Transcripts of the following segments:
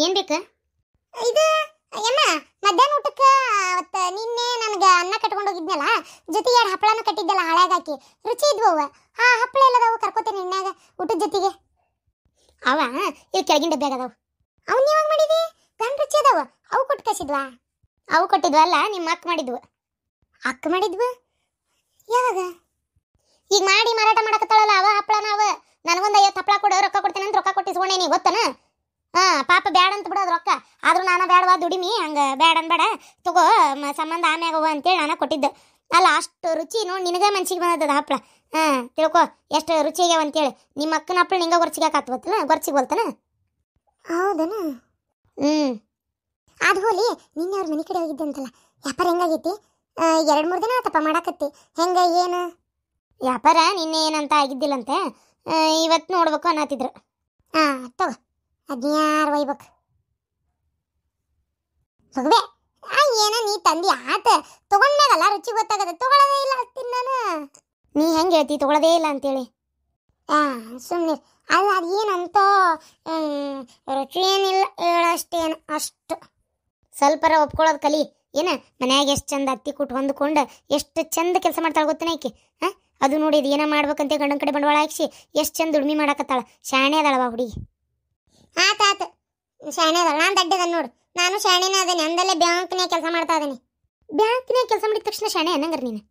ಏನು ಬೇಕು? ಇದು ಯಮ್ಮ ಮಧ್ಯಾಹ್ನ ಊಟಕ್ಕೆ ಅವತ್ತು ನಿನ್ನೆ ನನಗೆ ಅನ್ನ ಕಟ್ಕೊಂಡು ಹೋಗಿದ್ನಲ್ಲ, ಜೊತೆಗೆ 2 ಹಪ್ಪಳನೂ ಕಟ್ಟಿದ್ದಲ್ಲ ಹಾಳಾಗಾಕಿ, ರುಚಿ ಇದ್ವು ಅವ. ಆ ಹಪ್ಪಳ ಎಲ್ಲದಾವು ಕರ್ಕೋತೇನೆ ಎಣ್ಣಾಗ ಊಟದ ಜೊತೆಗೆ. ಅವ ಇಲ್ಲಿ ಕೆಳಗಿನ ಡಬ್ಬ್ಯಾಗ ಅದಾವು. ಅವ್ನು ಯಾವಾಗ ಮಾಡಿದಿ? ಗಂಡು ರುಚಿ ಅದಾವ. ಅವು ಕೊಟ್ಟು ಕಸಿದ್ವಾ? ಅವು ಕೊಟ್ಟಿದ್ವ ಅಲ್ಲ, ನಿಮ್ಮ ಅಕ್ಕ ಮಾಡಿದ್ವು. ಅಕ್ಕ ಮಾಡಿದ್ವು? ಯಾವಾಗ? ಈಗ ಮಾಡಿ ಮಾರಾಟ ಮಾಡಕತ್ತಾಳಲ್ಲ ಅವ ಹಪ್ಪಳನ. ಅವ ನನಗೊಂದು 50 ಹಪ್ಪಳ ಕೊಡು, ರೊಕ್ಕ ಕೊಡ್ತೇನೆ ಅಂತ ರೊಕ್ಕ ಕೊಟ್ಟಿಸ್ಕೊಂಡೇನಿ, ಗೊತ್ತನ? ಪಾಪ ಬ್ಯಾಡ ಅಂತ ಬಿಡೋದು ರೊಕ್ಕ. ಆದ್ರೂ ನಾನು ಬ್ಯಾಡವಾ ದುಡಿಮಿ, ಹಂಗೆ ಬ್ಯಾಡ ಅನ್ಬೇಡ, ತಗೋ ಸಂಬಂಧ ಆಮ್ಯಾಗ ಹೋಗ ಅಂತೇಳಿ ನಾನು ಕೊಟ್ಟಿದ್ದೆ. ಅಲ್ಲ ಅಷ್ಟು ರುಚಿ ನೋಡಿ ನಿನಗೆ ಮನ್ಸಿಗೆ ಬಂದದ ಹಪ್ಪಳ. ತಿಳ್ಕೊ ಎಷ್ಟು ರುಚಿ ಆಗ್ಯಾವ ಅಂತೇಳಿ. ನಿಮ್ಮ ಅಕ್ಕನ ಹಪ್ಪಳ ನಿಂಗೆ ಗೊರ್ಚಿಗಾಕತ್ವತ್ತಲ್ಲ, ಗೊರ್ಚಿಗೆ ಹೌದನ? ಅದು ಹೋಲಿ, ನಿನ್ನೆ ಅವ್ರ ಮನೆ ಕಡೆ ಹೋಗಿದ್ದೆ ಅಂತಲ್ಲ, ವ್ಯಾಪಾರ ಹೆಂಗಾಗೈತಿ? 2-3 ದಿನ ಆತಪ್ಪ ಮಾಡಾಕತ್ತಿ. ಹೆಂಗ ಏನು ವ್ಯಾಪಾರ? ನಿನ್ನೆ ಏನಂತ ಆಗಿದ್ದಿಲ್ಲಂತೆ, ಇವತ್ತು ನೋಡ್ಬೇಕು ಅನ್ನತ್ತಿದ್ರು. ತಗೋ, ಅದ್ಯಾರು ಒಯ್ಬೇಕು ಹೋಗ್ಬೇ. ಏನ ನೀ ತಂದಿ ಆತ, ತಗೊಂಡ್ಮ್ಯಾಗಲ್ಲ ರುಚಿ ಗೊತ್ತಾಗದ. ತಗೊಳ್ಳೋದೇ ಇಲ್ಲ ಹತ್ತೀನಿ ನಾನು. ನೀ ಹೆಂಗೆ ಹೇಳ್ತಿ ತಗೊಳ್ಳೋದೇ ಇಲ್ಲ ಅಂತೇಳಿ? ಸುಮ್ಮನೆ ಅಲ್ಲ, ಅದೇನಂತ ರುಚಿ ಏನಿಲ್ಲ ಹೇಳಷ್ಟೇನು, ಅಷ್ಟು ಸ್ವಲ್ಪರ ಒಪ್ಕೊಳ್ಳೋದು ಕಲಿ. ಏನ ಮನ್ಯಾಗ ಎಷ್ಟು ಚಂದ ಅತ್ತಿ ಕೂಟ್ ಹೊಂದ್ಕೊಂಡು ಎಷ್ಟು ಚಂದ ಕೆಲಸ ಮಾಡ್ತಾಳೆ ಗೊತ್ತೇನ ಈಕಿ. ಅದು ನೋಡಿ ಇದು ಏನೋ ಮಾಡ್ಬೇಕಂತ ಗಂಡನ ಕಡೆ ಬಂಡವಾಳ ಹಾಕ್ಸಿ ಎಷ್ಟು ಚಂದ ದುಡಿಮೆ ಮಾಡಕತ್ತಾಳ. ಶಾಣೆ ಅದಳವ ಹುಡುಗಿ. ಆತು ಶಾಣೆ ಅದಳ. ನಾನು ದಡ್ಡದ ನೋಡು, ನಾನು ಶಾಣೆನೇ ಅದೇನೆ. ಅಂದಲ್ಲೇ ಬ್ಯಾಂಕ್ನ್ಯಾಗ ಕೆಲಸ ಮಾಡ್ತಾ ಇದ್ದೇನೆ. ಬ್ಯಾಂಕ್ನ್ಯಾಗ ಕೆಲಸ ಮಾಡಿದ ತಕ್ಷಣ ಶಾಣೆ ಅನ್ನಂಗಾರ ನೀನು?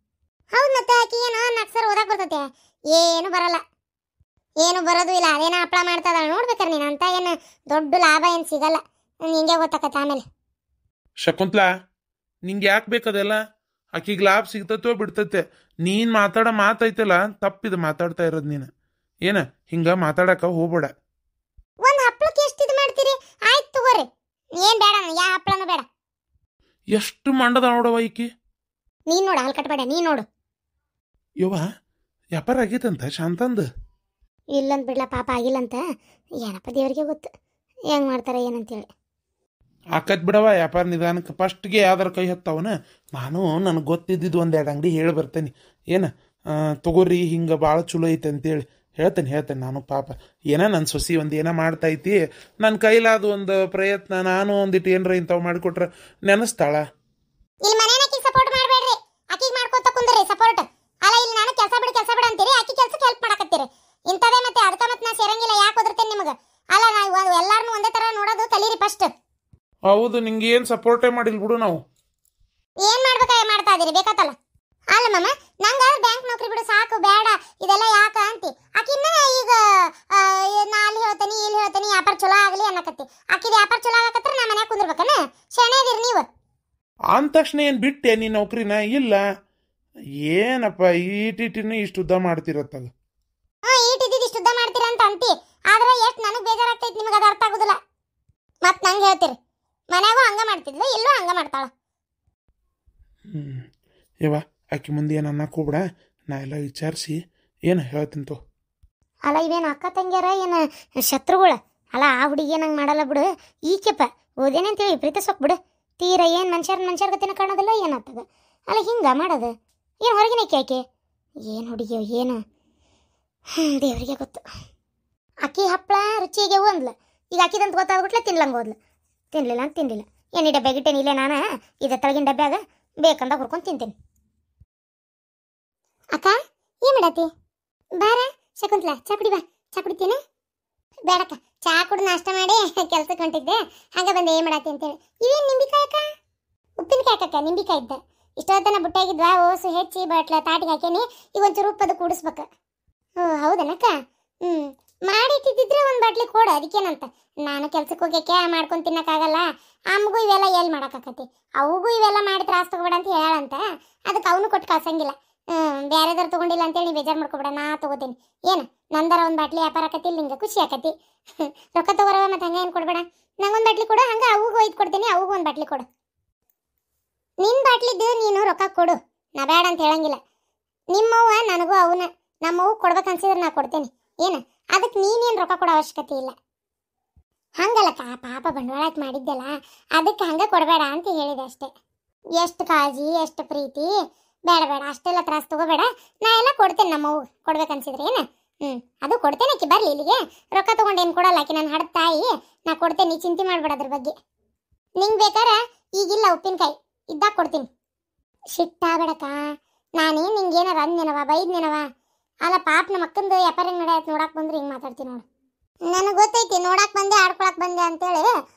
ಹೌದು ಮತ್ತೆ. ಆಕಿ ಏನೋ 4 ಸಲ ಓದಾಕ್ ಬರ್ತೈತೆ, ಏನು ಬರಲ್ಲ, ಏನು ಬರೋದು ಇಲ್ಲ. ಅದೇನೋ ಹಪ್ಪಳ ಮಾಡ್ತಾ ಇದ್ದಾಳೆ ನೋಡ್ಬೇಕಾರೆ ನೀನು. ಅಂತ ಏನು ದೊಡ್ಡ ಲಾಭ ಏನು ಸಿಗಲ್ಲ, ನಿಂಗೆ ಗೊತ್ತಾಕತ್ತೆ ಆಮೇಲೆ. ಶಕುಂತ್ಲಾ, ನಿಂಗೆ ಯಾಕೆ ಬೇಕದೆಲ್ಲ? ಆಕಿಗೆ ಲಾಭ ಸಿಗ್ತತೋ ಬಿಡ್ತತೆ. ನೀನು ಮಾತಾಡೋ ಮಾತೈತಲ್ಲ ತಪ್ಪಿದು ಮಾತಾಡ್ತಾ ಇರೋದು ನೀನು. ಏನ ಹಿಂಗ ಮಾತಾಡಕ ಹೋಗ್ಬೇಡ. ಒಂದು ಹಪ್ಪಳಕ್ಕೆ ಎಷ್ಟು ಇದು ಮಾಡ್ತೀರಿ? ಆಯ್ತು ತಗೋರಿ, ಏನು ಬೇಡ, ಯಾವ ಹಪ್ಪಳನೂ ಬೇಡ. ಎಷ್ಟು ಮಂಡದ ನೋಡವ ಈಕಿ. ನೀನು ನೋಡು, ಹಾಲು ಕಟ್ಬೇಡ, ನೀನು ನೋಡು. ಯವ್ವ, ವ್ಯಾಪಾರ ಆಗೈತಂತ ಶಾಂತಂದ? ಇಲ್ಲಂತ ಬಿಡ್ಲ, ಪಾಪ ಆಗಿಲ್ಲಂತ. ಏನಪ್ಪ ದೇವ್ರಿಗೆ ಗೊತ್ತು ಹೆಂಗೆ ಮಾಡ್ತಾರೆ ಏನಂತೇಳಿ. ಆಕತ್ ಬಿಡವ ವ್ಯಾಪಾರ ನಿಧಾನಕ್ಕೆ. ಫಸ್ಟ್ಗೆ ಯಾವ್ದಾರ ಕೈ ಹತ್ತಾವನ ನಾನು ನನಗೆ ಗೊತ್ತಿದ್ದಿದ್ದು 1-2 ಅಂಗಡಿ ಹೇಳಿ ಬರ್ತೇನೆ. ಏನು ತಗೋರಿ ಹಿಂಗೆ ಭಾಳ ಚಲೋ ಐತೆ ಅಂತೇಳಿ ಹೇಳ್ತೇನೆ ನಾನು. ಪಾಪ ನನ್ನ ಸೊಸಿ ಏನೋ ಮಾಡ್ತೈತಿ, ನನ್ನ ಕೈಲಾದ ಒಂದು ಪ್ರಯತ್ನ ನಾನು ಒಂದಿಟ್ಟು ಏನರ ಇಂಥವು ಮಾಡಿಕೊಟ್ರೆ ನೆನೆಸ್ತಾಳ. ಇಲ್ಲಿ ಮನೇನಕ್ಕೆ ಸಪೋರ್ಟ್ ಮಾಡಬೇಡ್ರಿ, ಆಕಿಗೆ ಮಾಡ್ಕೊತ ಕುಂದ್ರಿ ಸಪೋರ್ಟ್. ಅಲ್ಲ ಇಲ್ಲಿ ನಾನು ಕೆಲಸ ಬಿಡು ಅಂತೀರಿ, ಆಕಿ ಕೆಲಸಕ್ಕೆ ಹೆಲ್ಪ್ ಮಾಡಕತ್ತೀರಿ. ಇಂಥದೇ ಮತ್ತೆ ಅದಕ್ಕೆ ಮತ್ತೆ ನಾ ಸೇರಂಗಿಲ್ಲ. ಯಾಕೆ ಓದಿರ್ತೇನೆ ನಿಮಗೆ? ಅಲ್ಲ ನಾವು ಎಲ್ಲಾರನ್ನೂ ಒಂದೇ ಥರ ನೋಡೋದು ಕಲೀರಿ ಫಸ್ಟ್. ಹೌದು, ನಿಂಗೆ ಏನು ಸಪೋರ್ಟೇ ಮಾಡಿಲ್ಲ ಬಿಡು. ನಾವು ಏನು ಮಾಡ್ತಾ ಇದೀರಿ ಬೇಕಾತಲ್ಲ. ಅಲ್ಲ ಮಮ್ಮ, ನಂಗೆ ಬ್ಯಾಂಕ್ ನೌಕರಿ ಬಿಡು ಸಾಕು, ಬೇಡ ಇದೆಲ್ಲ ಯಾಕ ಅಂತಿ. ಆಕಿನ್ನ ಈಗ ನಾ ಅಲ್ಲಿ ಹೇಳ್ತೇನೆ ಇಲ್ಲಿ ಹೇಳ್ತೇನೆ ವ್ಯಾಪಾರ ಚಲೋ ಆಗಲಿ ಅನ್ನಕತ್ತಿ. ಆಕಿದ ವ್ಯಾಪಾರ ಚಲೋ ಆಗಕತ್ರ ನಾ ಮನ್ಯಾಗ ಕುಂದಿರ್ಬೇಕನ? ಶಣೆ ಇದೀರಿ ನೀವು. ಅಂದ ತಕ್ಷಣ ಏನು ಬಿಟ್ಟೆ ನೀ ನೌಕರಿನ? ಇಲ್ಲ ಏನಪ್ಪ ಈಟಿಟಿನ ಇಷ್ಟು ಉದ್ದ ಮಾಡ್ತಿರತ್ತಾಗ. ಈಟಿದ್ದು ಇಷ್ಟು ಉದ್ದ ಮಾಡ್ತೀರ ಅಂತ ಅಂತಿ, ಆದ್ರೆ ಎಷ್ಟು ನನಗೆ ಬೇಜಾರಾಗ್ತೈತಿ ನಿಮಗೆ, ಅದು ಅರ್ಥ ಆಗುದಿಲ್ಲ. ಮತ್ತೆ ನಂಗೆ ಹೇಳ್ತೀರಿ ಮನ್ಯಾಗೂ ಹಂಗ ಮಾಡ್ತಿದ್ಲು, ಇಲ್ಲೂ ಹಂಗ ಮಾಡ್ತಾಳ. ಯವ್ವ, ಆಕಿ ಮುಂದೆ ಏನು ಅನ್ನಕ್ಕೆ ಹೋಗ್ಬಿಡ, ನಾ ಎಲ್ಲ ವಿಚಾರಿಸಿ ಏನು ಹೇಳ್ತೀನಿ ತೋ. ಅಲ್ಲ ಇವೇನು ಅಕ್ಕ ತಂಗ್ಯಾರ ಏನು ಶತ್ರುಗಳ? ಅಲ್ಲ ಆ ಹುಡುಗಿ ನಂಗೆ ಮಾಡಲ್ಲ ಬಿಡು. ಈಕೆಪ್ಪ ಓದೇನಂತೇಳಿ ಪ್ರೀತಿಸೋಕ್ ಬಿಡು. ತೀರ ಏನು ಮನುಷ್ಯರ ಗತಿನ ಕಾಣೋದಿಲ್ಲ ಏನಾಗ್ತದ? ಅಲ್ಲ ಹಿಂಗ ಮಾಡೋದು ಏನು ಹೊರಗಿನ ಆಕೆ? ಏನು ಹುಡುಗಿ ಏನು ದೇವರಿಗೆ ಗೊತ್ತು. ಅಕ್ಕಿ ಹಪ್ಪಳ ರುಚಿಯಾಗ್ಯವು ಅಂದ್ಲ, ಈಗ ಅಕ್ಕಿದಂತ ಗೊತ್ತಾಗ್ಬಿಟ್ಲೆ ತಿನ್ಲಂಗೆ ಹೋದ್ಲು. ತಿನ್ಲಿಲ್ಲ ಅಂತ ತಿನ್ಲಿಲ್ಲ. ಏನು ಡಬ್ಬೆ ಗಿಟ್ಟೇನಿ ಇಲ್ಲೇ ನಾನು ಇದು ತಳಗಿನ ಡಬ್ಬ್ಯಾಗ ಬೇಕಂದ ಹುರ್ಕೊಂಡು ತಿಂತೀನಿ. ಅಕ್ಕ ಏನು ಮಾಡತ್ತಿ? ಬಾರ ಶಕುಂತ್ಲಾ, ಚಾ ಕುಡಿ ಬಾ. ಚಾ ಕುಡಿತೀನಿ? ಬೇಡಕ್ಕ, ಚಾ ಕುಡಿ ನಾಷ್ಟ ಮಾಡಿ ಕೆಲ್ಸಕ್ಕೆ ಹೊಂಟಿದ್ದೆ, ಹಾಗೆ ಬಂದೆ ಏನು ಮಾಡತ್ತಿ ಅಂತೇಳಿ. ಇವೇನು ನಿಂಬಿಕಾಯಿ ಅಕ್ಕ? ಉಪ್ಪಿನಕಾಯಿ ಅಕ್ಕ, ನಿಂಬಿಕಾಯಿ ಇದ್ದೆ. ಇಷ್ಟೊತ್ತನ ಬುಟ್ಟಾಗಿದ್ವಾ, ಓಸು ಹೆಚ್ಚಿ ಬಟ್ಲ ತಾಟಿಗೆ ಹಾಕೇನಿ, ಈಗ ಒಂಚೂರು ಉಪ್ಪದು ಕೂಡಿಸ್ಬೇಕು. ಹೌದನಕ್ಕ? ಮಾಡಿಟ್ಟಿದ್ದಿದ್ರೆ ಒಂದು ಬಾಟ್ಲಿ ಕೊಡು, ಅದಕ್ಕೇನಂತ. ನಾನು ಕೆಲ್ಸಕ್ಕೆ ಹೋಗ್ಯಾಕೆ ಮಾಡ್ಕೊಂಡು ತಿನ್ನಕ್ಕಾಗಲ್ಲ, ಅಮ್ಮಗೂ ಇವೆಲ್ಲ ಎಲ್ಲಿ ಮಾಡೋಕ್ಕಾಕತಿ, ಅವಗೂ ಇವೆಲ್ಲ ಮಾಡಿ ತ್ರಾಸ ತಗೋಬೇಡ ಅಂತ ಹೇಳಂತ. ಅದಕ್ಕೆ ಅವನು ಕೊಟ್ಟು ಕಳ್ಸಂಗಿಲ್ಲ. ಬೇರೆದಾರು ತೊಗೊಂಡಿಲ್ಲ ಅಂತೇಳಿ ನೀವು ಬೇಜಾರು ಮಾಡ್ಕೊಬೇಡ, ನಾ ತೊಗೋತೀನಿ. ಏನು ನಂದರ ಒಂದು ಬಾಟ್ಲಿ ವ್ಯಾಪಾರ ಆಕತಿ, ನಿಂಗೆ ಖುಷಿ ಆಕತಿ. ರೊಕ್ಕ ತೊಗೊರವ ಮತ್ತು ಹಂಗೆ ಏನು ಕೊಡಬೇಡ. ನಂಗೊಂದು ಬಾಟ್ಲಿ ಕೊಡು, ಹಂಗೆ ಅವಗೂ ಒಯ್ದು ಕೊಡ್ತೀನಿ, ಅವಗೂ ಒಂದು ಬಾಟ್ಲಿ ಕೊಡು. ನಿನ್ನ ಬಾಟ್ಲಿದ್ದು ನೀನು ರೊಕ್ಕ ಕೊಡು, ನಾ ಬೇಡ ಅಂತ ಹೇಳಂಗಿಲ್ಲ. ನಿಮ್ಮವ್ವ ನನಗೂ ಅವನ ನಮ್ಮವ್ವ ಕೊಡ್ಬೇಕು ಅನ್ಸಿದ್ರೆ ನಾ ಕೊಡ್ತೇನೆ. ಏನು ಅದಕ್ಕೆ ನೀನೇನು ರೊಕ್ಕ ಕೊಡೋ ಅವಶ್ಯಕತೆ ಇಲ್ಲ. ಹಂಗಲ್ಲಕ್ಕ, ಪಾಪ ಬಂಡವಾಳ ಮಾಡಿದ್ದೆಲ್ಲ, ಅದಕ್ಕೆ ಹಂಗೆ ಕೊಡಬೇಡ ಅಂತ ಹೇಳಿದೆ ಅಷ್ಟೇ. ಎಷ್ಟು ಕಾಳಜಿ, ಎಷ್ಟು ಪ್ರೀತಿ, ಬೇಡ ಅಷ್ಟೆಲ್ಲ ತ್ರಾಸ ತಗೋಬೇಡ. ನಾ ಎಲ್ಲ ಕೊಡ್ತೇನೆ, ನಮ್ಮವ್ವ ಕೊಡ್ಬೇಕನ್ಸಿದ್ರೆ. ಏನು ಅದು ಕೊಡ್ತೇನೆ ಆಕಿ ಬರ್ಲಿ ಇಲ್ಲಿಗೆ. ರೊಕ್ಕ ತಗೊಂಡೇನು ಕೊಡಲ್ಲ ಆಕಿ, ನನ್ನ ಹಡದ ತಾಯಿ. ನಾ ಕೊಡ್ತೇನೆ, ನೀ ಚಿಂತೆ ಮಾಡ್ಬೇಡ ಅದ್ರ ಬಗ್ಗೆ. ನಿಂಗೆ ಬೇಕಾರ ಈಗಿಲ್ಲ ಉಪ್ಪಿನಕಾಯಿ ಇದ್ದಾಗ ಕೊಡ್ತೀನಿ. ಸಿಟ್ಟಾಬೇಡಕ್ಕ, ನಾನೇನು ನಿಂಗೇನಾರ ಅಂದೇನವ ಬೈದ್ನೇನವ? ಅಲ್ಲ ಪಾಪ ನಮ್ಮ ಅಕ್ಕಂದು ವ್ಯಾಪಾರ ಹೆಂಗೆ ನಡೆಯತ್ತೆ ನೋಡಕ್ಕೆ ಬಂದ್ರೆ ಹಿಂಗೆ ಮಾತಾಡ್ತೀನಿ ನೋಡು. ನನಗೆ ಗೊತ್ತೈತಿ ನೋಡಕ್ಕೆ ಬಂದೆ ಆಡ್ಕೊಳಕ್ಕೆ ಬಂದೆ ಅಂತೇಳಿ.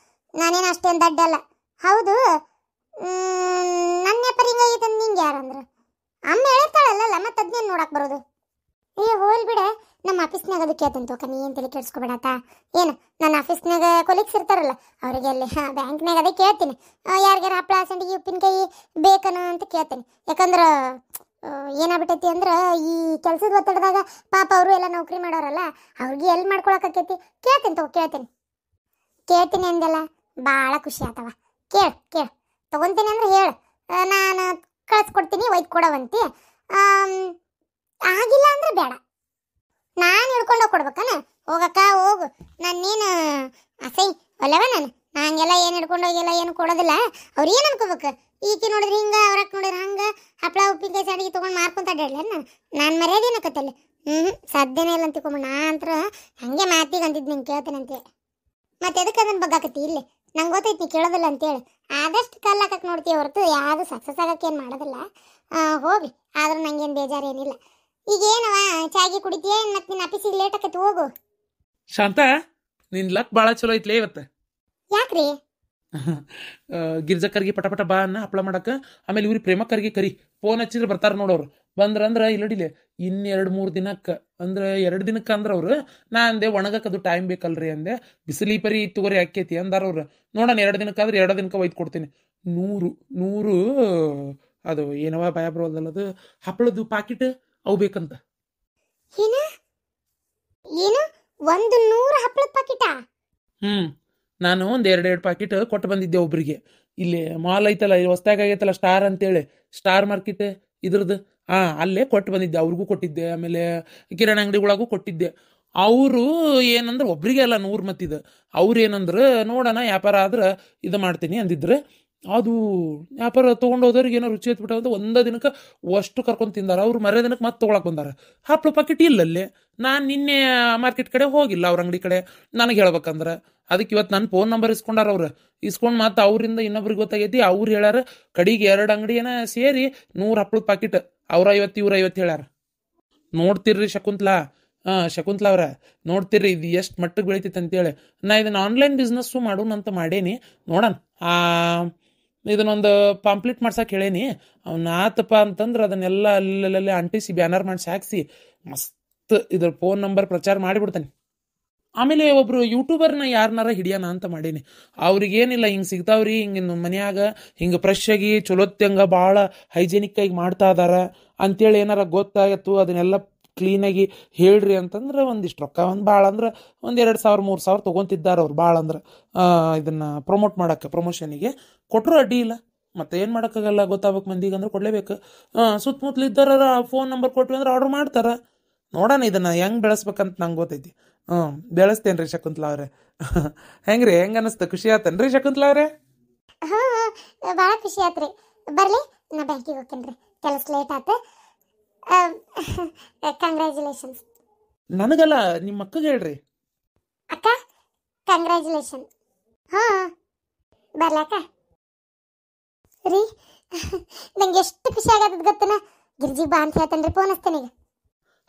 ನಾನೇನು ಅಷ್ಟೇನು ದಡ್ಡಲ್ಲ. ಹೌದು, ನನ್ನ ವ್ಯಾಪಾರ ಹಿಂಗಾಗೈತೆ ಅಂತ ನಿಂಗೆ ಯಾರಂದ್ರೆ? ಅಮ್ಮ ಹೇಳ್ತಾಳಲ್ಲ, ಮತ್ತೆ ಅದನ್ನೇನು ನೋಡಕ್ಕೆ ಬರೋದು? ಹೋಲ್ ಬಿಡ, ನಮ್ಮ ಆಫೀಸ್ನಾಗ ಅದು ಕೇಳ್ತಂತ ನೀ ಏನು ತಲೆ ಕೆಡ್ಸ್ಕೊಬೇಡತ್ತ. ಏನು ನನ್ನ ಆಫೀಸ್ನಾಗ ಕೊಲೀಗ್ಸ್ ಇರ್ತಾರಲ್ಲ ಅವ್ರಿಗೆ ಅಲ್ಲಿ ಬ್ಯಾಂಕ್ನಾಗ ಅದೇ ಕೇಳ್ತೀನಿ, ಯಾರಿಗಾರ ಹಪ್ಪಳ ಸಂಡಿಗೆ ಉಪ್ಪಿನಕಾಯಿ ಬೇಕನ ಅಂತ ಕೇಳ್ತೀನಿ. ಯಾಕಂದ್ರೆ ಏನಾಗ್ಬಿಟ್ಟೈತಿ ಅಂದ್ರೆ ಈ ಕೆಲಸದ ಒತ್ತಡದಾಗ ಪಾಪ ಅವರು ಎಲ್ಲ ನೌಕರಿ ಮಾಡೋರಲ್ಲ, ಅವ್ರಿಗೆ ಎಲ್ಲಿ ಮಾಡ್ಕೊಳಕೈತಿ. ಕೇಳ್ತೀನಿ ಅಂದೆಲ್ಲ ಭಾಳ ಖುಷಿ ಆತವ. ಕೇಳು ತಗೊಂತೀನಿ ಅಂದ್ರೆ ಹೇಳು, ನಾನು ಕಳಿಸ್ಕೊಡ್ತೀನಿ, ಒಯ್ದು ಕೊಡವಂತಿ. ಆಗಿಲ್ಲ ಅಂದ್ರೆ ಬೇಡ, ನಾನು ಹಿಡ್ಕೊಂಡೋಗಿ ಕೊಡ್ಬೇಕನ? ಹೋಗಕ್ಕ ಹೋಗು, ನಾನೇನು ಅಸೈ ಒಲ್ಲವ ನಾನು ಹಂಗೆಲ್ಲ ಏನು ಹಿಡ್ಕೊಂಡೋಗಿಲ್ಲ, ಏನು ಕೊಡೋದಿಲ್ಲ. ಅವ್ರು ಏನು ಅನ್ಕೋಬೇಕು, ಈಕಿ ನೋಡಿದ್ರೆ ಹಿಂಗೆ, ಅವ್ರಕ್ಕೆ ನೋಡಿದ್ರೆ ಹಂಗೆ ಹಪ್ಪಳ ಉಪ್ಪಿನಕಾಯಿ ಸಾಡಿಗೆ ತೊಗೊಂಡು ಮಾರ್ಕೊಂತ ಅಡ್ಡಾಡ್ಲ ನಾನು ಮರ್ಯಾದೇನಕತ್ತಲ್ಲಿ. ಸಾಧ್ಯನೇ ಇಲ್ಲ ಅಂತಿಕೊಂಬ. ನಾ ಅಂತರ ಹಂಗೆ ಮಾತಿಗೆ ಅಂತಿದ್ದು ನಿಂಗೆ ಕೇಳ್ತೇನೆ ಅಂತೇಳಿ. ಮತ್ತೆ ಎದಕ್ಕೆ ಅದನ್ನು ಬಗ್ಗಾಕತ್ತಿ ಇಲ್ಲಿ? ನಂಗೆ ಗೊತ್ತೈತಿ ನೀ ಕೇಳೋದಿಲ್ಲ ಅಂತೇಳಿ. ಆದಷ್ಟು ಕಲ್ಲು ಹಾಕಕ್ಕೆ ನೋಡ್ತೀವಿ ಹೊರತು ಯಾವುದು ಸಕ್ಸಸ್ ಆಗಕ್ಕೆ ಏನು ಮಾಡೋದಿಲ್ಲ. ಹೋಗಿ ಆದ್ರೂ ನಂಗೇನು ಬೇಜಾರೇನಿಲ್ಲ. ಈಗೇನವ ಚಾಗಿ ಕುಡಿತೀಯ ಮತ್ತೆ ನಿನ್ನ ಆಫೀಸಿಗೆ ಲೇಟ್ ಆಕೈತಿ, ಹೋಗು. ಶಾಂತ, ನಿನ್ ಲಕ್ ಭಾಳ ಚಲೋ ಐತ್ಲೇ ಇವತ್ತು. ಯಾಕ್ರಿ? ಗಿರ್ಜಕ್ಕರ್ಗಿ ಪಟ ಬಾ ಅನ್ನ ಹಪ್ಪಳ ಮಾಡಕ್ಕೆ. ಆಮೇಲೆ ಇವ್ರಿಗೆ ಪ್ರೇಮಕ್ಕರ್ಗಿ ಕರಿ, ಫೋನ್ ಹಚ್ಚಿದ್ರೆ ಬರ್ತಾರ ನೋಡೋರು. ಬಂದ್ರಂದ್ರೆ ಇಲ್ಲಡಿಲೆ ಇನ್ನು 2-3 ದಿನಕ್ಕೆ ಅಂದ್ರೆ 2 ದಿನಕ್ಕೆ ಅಂದ್ರೆ ಅವ್ರು. ನಾ ಅಂದೆ ಒಣಗಕ್ಕೆ ಅದು ಟೈಮ್ ಬೇಕಲ್ರಿ ಅಂದೆ. ಬಿಸಿಲಿ ಪರಿ ತಗೋರಿ ಆಕೇತಿ ಅಂದಾರ ಅವ್ರು. ನೋಡೋಣ 2 ದಿನಕ್ಕಾದ್ರೆ 2 ದಿನಕ್ಕೆ ಒಯ್ದು ಕೊಡ್ತೀನಿ. 100 ಅದು ಏನವ ಭಯ ಬರೋದಲ್ಲ, ಅದು ಹಪ್ಪಳದ್ದು ಪಾಕಿಟ್ ಅವು ಬೇಕಂತ. ಏನು 100 ಹಪ್ಪಳದ ಪಾಕಿಟಾ? ನಾನು ಒಂದು 2 ಪಾಕಿಟ್ ಕೊಟ್ಟು ಬಂದಿದ್ದೆ ಒಬ್ರಿಗೆ. ಇಲ್ಲಿ ಮಾಲ್ ಐತಲ್ಲ, ಹೊಸ್ದಾಗಿ ಆಗೈತಲ್ಲ ಸ್ಟಾರ್ ಅಂತೇಳಿ, ಸ್ಟಾರ್ ಮಾರ್ಕೆಟ್ ಇದ್ರದ್ದು. ಅಲ್ಲೇ ಕೊಟ್ಟು ಬಂದಿದ್ದೆ, ಅವ್ರಿಗೂ ಕೊಟ್ಟಿದ್ದೆ, ಆಮೇಲೆ ಕಿರಾಣಿ ಅಂಗಡಿಗಳಿಗೂ ಕೊಟ್ಟಿದ್ದೆ. ಅವರು ಏನಂದ್ರೆ ಒಬ್ರಿಗೆ ಅಲ್ಲ 100 ಮತ್ತಿದು. ಅವ್ರು ಏನಂದ್ರೆ ನೋಡೋಣ ವ್ಯಾಪಾರ ಆದ್ರೆ ಇದು ಮಾಡ್ತೀನಿ ಅಂದಿದ್ರೆ. ಅದು ವ್ಯಾಪಾರ ತೊಗೊಂಡು ಹೋದವ್ರಿಗೆ ಏನೋ ರುಚಿ ಹತ್ಬಿಟ್ಟ ಅಂತ 1 ದಿನಕ್ಕೆ ಅಷ್ಟು ಕರ್ಕೊಂಡು ತಿಂದಾರ. ಅವ್ರು ಮರೇ ದಿನಕ್ಕೆ ಮತ್ತೆ ತೊಗೊಳಕ್ಕೆ ಬಂದಾರ. ಹಪ್ಪಳ ಪಾಕಿಟ್ ಇಲ್ಲಲ್ಲೇ. ನಾನು ನಿನ್ನೆ ಮಾರ್ಕೆಟ್ ಕಡೆ ಹೋಗಿಲ್ಲ, ಅವ್ರ ಅಂಗಡಿ ಕಡೆ. ನನಗೆ ಹೇಳ್ಬೇಕಂದ್ರೆ ಅದಕ್ಕೆ ಇವತ್ತು ನನ್ನ ಫೋನ್ ನಂಬರ್ ಇಸ್ಕೊಂಡಾರ ಅವ್ರು. ಇಸ್ಕೊಂಡು ಮತ್ತೆ ಅವರಿಂದ ಇನ್ನೊಬ್ರಿಗೆ ಗೊತ್ತಾಗೈತಿ. ಅವ್ರು ಹೇಳ್ಯಾರ ಕಡೆಗೆ 2 ಅಂಗಡಿಯನ್ನ ಸೇರಿ 100 ಹಪ್ಪಳದ ಪಾಕಿಟ್ ಅವ್ರ 50 ಇವ್ರ 50 ಹೇಳ್ಯಾರ. ನೋಡ್ತಿರ್ರಿ ಶಕುಂತ್ಲಾ ಅವ್ರ, ನೋಡ್ತಿರ್ರಿ ಇದು ಎಷ್ಟು ಮಟ್ಟಿಗೆ ಬೆಳಿತೈತೆ ಅಂತೇಳಿ. ನಾ ಇದನ್ನ ಆನ್ಲೈನ್ ಬಿಸ್ನೆಸ್ಸು ಮಾಡೋಣಂತ ಮಾಡೇನಿ. ನೋಡೋಣ, ಇದನ್ನೊಂದು ಪಾಂಪ್ಲೆಟ್ ಮಾಡ್ಸಕ್ಕೆ ಹೇಳೇನಿ. ಅವ್ನ ಆತಪ್ಪ ಅಂತಂದ್ರೆ ಅದನ್ನೆಲ್ಲ ಅಲ್ಲಲ್ಲೇ ಅಂಟಿಸಿ ಬ್ಯಾನರ್ ಮಾಡಿಸಿ ಹಾಕ್ಸಿ ಮಸ್ತ್ ಇದ್ರ ಫೋನ್ ನಂಬರ್ ಪ್ರಚಾರ ಮಾಡಿಬಿಡ್ತಾನೆ. ಆಮೇಲೆ ಒಬ್ರು ಯೂಟ್ಯೂಬರ್ನ ಯಾರನ್ನಾರ ಹಿಡಿಯೋಣ ಅಂತ ಮಾಡೀನಿ. ಅವ್ರಿಗೇನಿಲ್ಲ, ಹಿಂಗೆ ಸಿಗ್ತಾವ್ರಿ, ಹಿಂಗೆ ಮನ್ಯಾಗ ಹಿಂಗೆ ಫ್ರೆಶ್ ಆಗಿ ಚಲೋತ್ತಂಗ ಭಾಳ ಹೈಜೆನಿಕ್ ಆಗಿ ಮಾಡ್ತಾ ಇದಾರ ಅಂತೇಳಿ ಏನಾರ ಗೊತ್ತಾಗತ್ತು, ಅದನ್ನೆಲ್ಲ ಕ್ಲೀನಾಗಿ ಹೇಳ್ರಿ ಅಂತಂದ್ರೆ ಒಂದಿಷ್ಟು ರೊಕ್ಕ ಭಾಳ ಅಂದ್ರೆ 2,000-3,000 ತೊಗೊತಿದ್ದಾರೆ ಅವ್ರು. ಭಾಳ ಅಂದ್ರೆ ಇದನ್ನು ಪ್ರಮೋಷನಿಗೆ ಕೊಟ್ಟರು ಅಡ್ಡಿ ಇಲ್ಲ. ಮತ್ತೆ ಏನು ಮಾಡೋಕ್ಕಾಗಲ್ಲ, ಗೊತ್ತಾಗ್ಬೇಕು ಮಂದಿಗೆ ಅಂದ್ರೆ ಕೊಡಲೇಬೇಕು. ಸುತ್ತಮುತ್ತಲು ಇದ್ದಾರ ಫೋನ್ ನಂಬರ್ ಕೊಟ್ವಿ ಅಂದ್ರೆ ಆರ್ಡ್ರ್ ಮಾಡ್ತಾರೆ. ನೋಡೋಣ ಇದನ್ನು ಹೆಂಗೆ ಬೆಳೆಸ್ಬೇಕಂತ ನಂಗೆ ಗೊತ್ತೈತಿ. ಬೆಳೆಸ್ತೇನೆ ರೀ ಶಕುಂತ್ಲಾ ಅವ್ರೆ. ಹೆಂಗ್ರಿ, ಹೆಂಗೆ ಅನ್ನಿಸ್ತು? ಖುಷಿ ಆತನ್ರಿ ಶಕುಂತ್ಲಾ ಅವ್ರೆ? ಭಾಳ ಖುಷಿ ಆತ್ರಿ. ಬರ್ಲಿ, ನಾ ಬ್ಯಾಂಕಿಗೆ ಹೋಗ್ತೇನೆ ರೀ, ಕೆಲಸ ಲೇಟ್ ಆಯ್ತು. ಕಂಗ್ರ್ಯಾಚುಲೇಷನ್ಸ್. ನನಗಲ್ಲ, ನಿಮ್ಮ ಅಕ್ಕಗೆ ಹೇಳ್ರಿ. ಅಕ್ಕ ಕಂಗ್ರ್ಯಾಚುಲೇಷನ್. ಬರ್ಲಾಕ ರೀ? ನಂಗೆ ಎಷ್ಟು ಖುಷಿ ಆಗತ್ತದ ಗೊತ್ತನ. ಗಿರ್ಜಿಗೆ ಬಾ ಅಂತ ಹೇಳ್ತೇನೆ ರೀ, ಫೋನ್ ಹಚ್ತೇನೆ ಈಗ.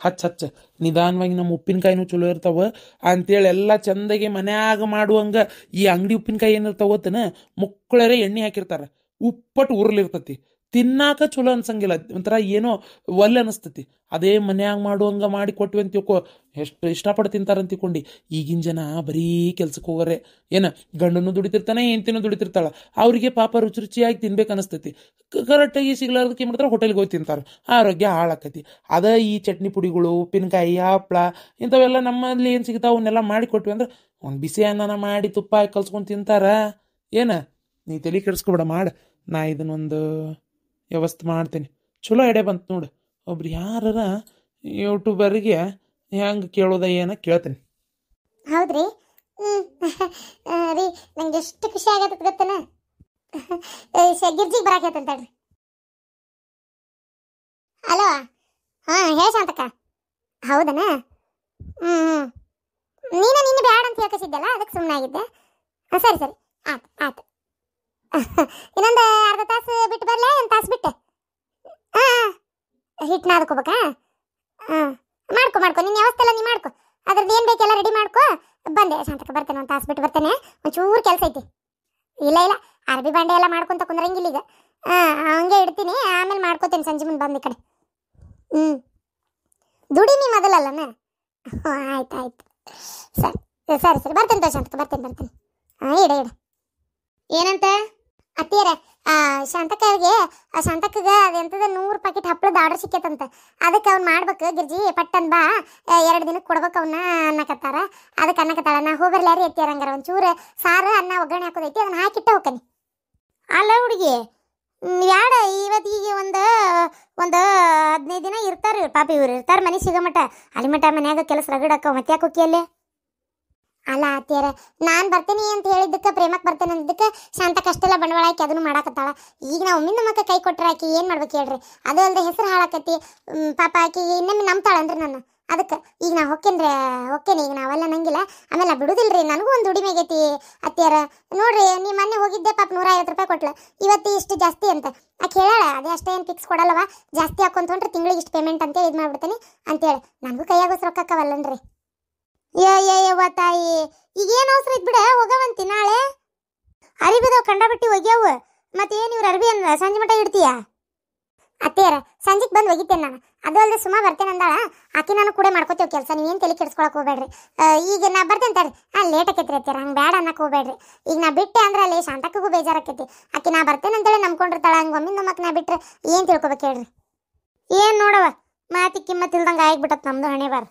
ಹಚ್ಚ ನಿಧಾನವಾಗಿ ನಮ್ಮ ಉಪ್ಪಿನಕಾಯಿನೂ ಚಲೋ ಇರ್ತಾವ ಅಂತೇಳಿ ಎಲ್ಲ ಚಂದಾಗಿ ಮನ್ಯಾಗ ಮಾಡುವಂಗ. ಈ ಅಂಗಡಿ ಉಪ್ಪಿನಕಾಯಿ ಏನಿರ್ತಾವ ಗೊತ್ತನ, ಮುಕ್ಕಳರೆ ಎಣ್ಣೆ ಹಾಕಿರ್ತಾರೆ, ಉಪ್ಪಟ್ಟು ಉರುಳಿರ್ತತಿ, ತಿನ್ನಾಕ ಚಲೋ ಅನ್ಸಂಗಿಲ್ಲ, ಒಂಥರ ಏನೋ ಒಲ್ಲೆ ಅನಿಸ್ತತಿ. ಅದೇ ಮನ್ಯಾಗ ಮಾಡುವಂಗ ಮಾಡಿ ಕೊಟ್ವಿ ಅಂತ ತಿಳ್ಕೊ, ಎಷ್ಟು ಇಷ್ಟಪಟ್ಟು ತಿಂತಾರಂತ ತಿಳ್ಕೊಂಡು. ಈಗಿನ ಜನ ಬರೀ ಕೆಲ್ಸಕ್ಕೆ ಹೋಗೋರೆ. ಗಂಡನೂ ದುಡಿತಿರ್ತಾನೆ, ಹೆಂಡತಿನೂ ದುಡಿತಿರ್ತಾಳ. ಅವರಿಗೆ ಪಾಪ ರುಚಿಯಾಗಿ ತಿನ್ಬೇಕು ಅನಿಸ್ತೈತಿ. ಕರೆಕ್ಟಾಗಿ ಸಿಗ್ಲಾರ್ದಕ್ಕೆ ಏನು ಮಾಡ್ತಾರೆ, ಹೋಟೆಲ್ಗೆ ಹೋಗಿ ತಿಂತಾರೆ, ಆರೋಗ್ಯ ಹಾಳಾಕತಿ. ಅದ ಈ ಚಟ್ನಿ ಪುಡಿಗಳು, ಉಪ್ಪಿನಕಾಯಿ, ಹಪ್ಪಳ ಇಂಥವೆಲ್ಲ ನಮ್ಮಲ್ಲಿ ಏನು ಸಿಗ್ತಾವೆ ಅವನ್ನೆಲ್ಲ ಮಾಡಿ ಕೊಟ್ವಿ ಅಂದ್ರೆ ಒಂದು ಬಿಸಿ ಅನ್ನನ ಮಾಡಿ ತುಪ್ಪ ಹಾಕಿ ಕಲ್ಸ್ಕೊಂಡು ತಿಂತಾರ. ನೀ ತಲೆ ಕೆಡಿಸ್ಕೊಬೇಡ, ಮಾಡು. ನಾ ಇದನ್ನೊಂದು ವ್ಯವಸ್ಥೆ ಮಾಡ್ತೀನಿ. ಚಲೋ ಐಡಿಯಾ ಬಂತು ನೋಡು. ಒಬ್ರು ಯಾರ ಯೂಟ್ಯೂಬರಿಗೆ ಹೆಂಗೆ ಕೇಳೋದ ಏನ ಕೇಳ್ತೀನಿ. ಹೌದ್ರಿ? ರೀ ನಂಗೆ ಎಷ್ಟು ಖುಷಿ ಆಗತ್ತ ಗೊತ್ತನ. ಗಿರ್ಜಿಗೆ ಬರಾಕತ್ತಂತಳ್ರಿ. ಹಲೋ, ಹೇಳ ಶಾಂತಕ್ಕ. ಹೌದನ? ಹ್ಞೂ ನಿನ್ನೆ ಬ್ಯಾಡ ಅಂತ ಹೇಳ್ಕಸಿದ್ದಲ್ಲ ಅದಕ್ಕೆ ಸುಮ್ಮನೆ ಆಗಿದ್ದೆ. ಸರಿ ಸರಿ ಆಯ್ತು ಆಯ್ತು. ಇನ್ನೊಂದು ಅರ್ಧ ತಾಸು ಬಿಟ್ಟು ಬರಲೇ, ಒಂದು ತಾಸು ಬಿಟ್ಟು? ಹಾಂ ಹಿಟ್ಟು ನಾದ್ಕೋಬೇಕಾ? ಹಾಂ ಮಾಡ್ಕೊ ನಿನ್ನ ವ್ಯವಸ್ಥೆ ನೀ ಮಾಡ್ಕೊ, ಅದ್ರದ್ದು ಏನು ಬೇಕೆಲ್ಲ ರೆಡಿ ಮಾಡ್ಕೊ. ಬಂದೆ ಶಾಂತಕ್ಕೆ ಬರ್ತೇನೆ, ಒಂದು ತಾಸು ಬಿಟ್ಟು ಬರ್ತೇನೆ, ಒಂಚೂರು ಕೆಲಸ ಐತಿ. ಇಲ್ಲ ಅರ್ಬಿ ಬಾಂಡೆ ಎಲ್ಲ ಮಾಡ್ಕೊಂತ ಕುಂದ್ರಂಗಿಲ್ಲ ಈಗ. ಹಂಗೆ ಇಡ್ತೀನಿ, ಆಮೇಲೆ ಮಾಡ್ಕೋತೇನೆ ಸಂಜೆ ಮುಂದೆ ಬಂದು ಈ ಕಡೆ. ದುಡಿಮಿ ಮೊದಲಲ್ಲನ? ಆಯ್ತು ಸರಿ ಬರ್ತೇನೆ ಶಾಂತಕ್ಕೆ, ಬರ್ತೇನೆ. ಹಾಂ ಇಡ ಏನಂತ ಅತ್ತಿಯರ ಶಾಂತಕ್ಕಗೆ ಅದೆಂತದ 100 ಪ್ಯಾಕೆಟ್ ಹಪ್ಪಳದ ಆರ್ಡರ್ ಸಿಕ್ಕೇತಂತ. ಅದಕ್ಕೆ ಅವ್ನು ಮಾಡ್ಬೇಕು ಗಿರ್ಜಿ ಪಟ್ಟನ್ ಬಾ 2 ದಿನಕ್ಕೆ ಕೊಡ್ಬೇಕು ಅವನ್ನ ಅನ್ನಕತ್ತಾರ. ಅದಕ್ಕೆ ಅನ್ನಕತ್ತಾಳ. ನಾ ಹೋಗ್ಬರ್ಲಾರಿ ಅತ್ತಿಯರ, ಹಂಗಾರ ಒಂಚೂರು ಸಾರು ಅನ್ನ ಒಗ್ಗರಣೆ ಹಾಕೋದೈತಿ, ಅದನ್ನ ಹಾಕಿಟ್ಟ ಹೋಗ್ತಾನೆ. ಅಲ್ಲ ಹುಡುಗಿ ಯಾಡ ಇವತ್ತಿಗೆ ಒಂದು 15 ದಿನ ಇರ್ತಾರೆ ಪಾಪ, ಇವ್ರು ಇರ್ತಾರೆ ಮನೆ ಸಿಗಮಟ. ಅಲ್ಲಿ ಮಟ ಮನ್ಯಾಗ ಕೆಲಸ ರಗಡಕ್ಕ ಮತ್ತೆ ಯಾಕೆ ಹೋಗಿ ಅಲ್ಲೇ? ಅಲ್ಲ ಅತ್ತಿಯರ, ನಾನು ಬರ್ತೀನಿ ಅಂತ ಹೇಳಿದ್ದಕ್ಕೆ, ಪ್ರೇಮಕ್ಕೆ ಬರ್ತೇನೆ ಅಂದಿದ್ದಕ್ಕೆ ಶಾಂತಕ್ಕೆ ಅಷ್ಟೆಲ್ಲ ಬಂಡವಾಳ ಹಾಕಿ ಅದನ್ನು ಮಾಡಾಕತ್ತಾಳ. ಈಗ ನಾವು ಒಮ್ಮಿಂದ ಮಕ್ಕ ಕೈ ಕೊಟ್ಟರೆ ಆಕಿ ಏನು ಮಾಡ್ಬೇಕು ಹೇಳ್ರಿ? ಅದು ಅಲ್ಲದೆ ಹೆಸರು ಹಾಳಾಕತಿ ಪಾಪ. ಆಕಿ ಇನ್ನೊಮ್ಮೆ ನಂಬ್ತಾಳಂದ್ರಿ ನಾನು. ಅದಕ್ಕೆ ಈಗ ನಾ ಹೊಕ್ಕೇನೆ ಈಗ ನಾವೆಲ್ಲ ನಂಗಿಲ್ಲ. ಆಮೇಲೆ ಬಿಡುದಿಲ್ರಿ, ನನಗೂ ಒಂದು ದುಡಿಮೆ ಆಗೈತಿ ಅತ್ತಿಯರ. ನೋಡ್ರಿ ನೀ ಮೊನ್ನೆ ಹೋಗಿದ್ದೆ ಪಾಪ 150 ರೂಪಾಯಿ ಕೊಟ್ಲು, ಇವತ್ತು ಇಷ್ಟು ಜಾಸ್ತಿ ಅಂತ ಆಕೆ ಹೇಳಾಳ. ಅದೇ ಅಷ್ಟೇ ಏನು ಫಿಕ್ಸ್ ಕೊಡಲ್ಲವ, ಜಾಸ್ತಿ ಹಾಕೊಂತೊಂಡ್ರೆ ತಿಂಗಳಿಗೆ ಇಷ್ಟು ಪೇಮೆಂಟ್ ಅಂತೇಳಿ ಇದು ಮಾಡ್ಬಿಡ್ತೀನಿ ಅಂತೇಳಿ. ನನಗೂ ಕೈಯಾಗೋಸ್ ರೊಕ್ಕಕ್ಕವಲ್ಲನ್ರಿ. ಯವ್ವ ತಾಯಿ, ಈಗೇನು ಅವಸರ ಇದ್ ಬಿಡ, ಹೋಗವಂತಿ ನಾಳೆ. ಅರಿಬಿದವ್ ಕಂಡಬಿಟ್ಟು ಒಗ್ಯಾವು. ಮತ್ತೇನು ಇವ್ರ ಅರ್ಬಿ ಅಂದ ಸಂಜೆ ಮಟ ಇಡ್ತೀಯ? ಅತ್ತೇರ ಸಂಜೆಗೆ ಬಂದು ಒಗಿತೇನೆ ನಾನು. ಅದು ಅಲ್ಲದೆ ಸುಮಾ ಬರ್ತೇನೆ ಅಂದಾಳ, ಆಕಿ ನಾನು ಕೂಡ ಮಾಡ್ಕೋತೇವೆ ಕೆಲಸ. ನೀವೇನು ತಲೆ ಕೆಡಿಸ್ಕೊಳಕ್ ಹೋಗ್ಬೇಡ್ರಿ. ಈಗ ನಾ ಬರ್ತೇನೆ ತಡ್ರಿ. ಲೇಟ್ ಆಕೈತ್ರಿ ಅತ್ತೀರ, ಹಂಗೆ ಬೇಡ ಅನ್ನಕ್ಕೆ ಹೋಗ್ಬೇಡ್ರಿ. ಈಗ ನಾ ಬಿಟ್ಟೆ ಅಂದ್ರೆ ಅಲ್ಲಿ ಶಾಂತಕ್ಕೂ ಬೇಜಾರಾಕೈತಿ. ಆಕಿ ನಾ ಬರ್ತೇನೆ ಅಂತೇಳಿ ನಂಬ್ಕೊಂಡಿರ್ತಾಳ. ಹಂಗೆ ಒಮ್ಮಿಂದ ಮಕ್ಕ ನಾ ಬಿಟ್ರೆ ಏನು ತಿಳ್ಕೊಬೇಕು ಹೇಳ್ರಿ? ಏನು ನೋಡವ ಮಾತಿ ಕಿಮ್ಮತ್ತಿಲ್ದಂಗೆ ಆಗ್ಬಿಟ್ಟತ್ ನಮ್ದು ಹಣೆ ಬಾರ.